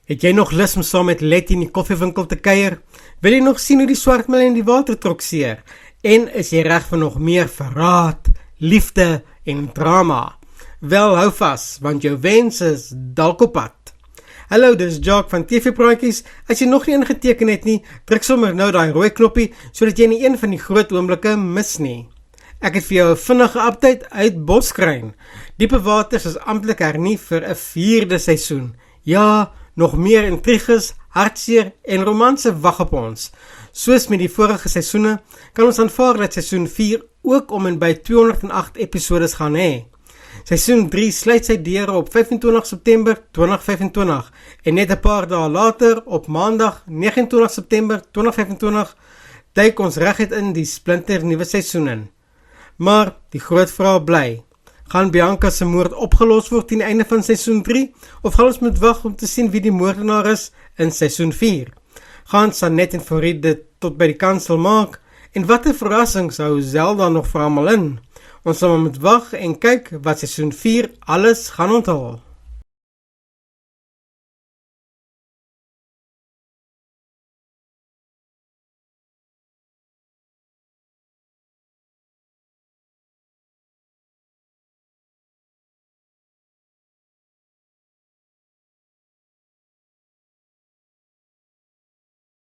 Het jy nog lus om saam met Letty in die koffiewinkel te kuier? Wil jy nog sien hoe die swartmel in die water trokseer? En is jy reg vir nog meer verraad, liefde en drama? Wel, hou vas, want jou wens is dalk op pad. Hallo, dis Jacques van TV Praatjies. As jy nog nie ingeteken het nie, druk sommer nou daai rooi knoppie, sodat jy nie een van die groot oomblikke mis nie. Ek het vir jou 'n vinnige update uit Boskruin. Diepe Waters is amptelik hernie vir 'n 4de seisoen. Ja, nog meer intriges, hartseer en romanse wag op ons. Soos met die vorige seisoene, kan ons aanvaar dat seisoen 4 ook om en by 208 episodes gaan hê. Seisoen 3 sluit sy deure op 25 September 2025 en net 'n paar dae later, op Maandag 29 September 2025, duik ons reguit in die splinter nuwe seisoen in. Maar die groot vraag bly, gaan Bianca se moord opgelos word teen die einde van seisoen 3 of gaan ons moet wag om te sien wie die moordenaar is in seisoen 4? Gaan Sanet en Farid dit tot by die kansel maak? En watter verrassings hou Zelda nog vir almal in? Ons sal moet wag en kyk wat seisoen 4 alles gaan onthul.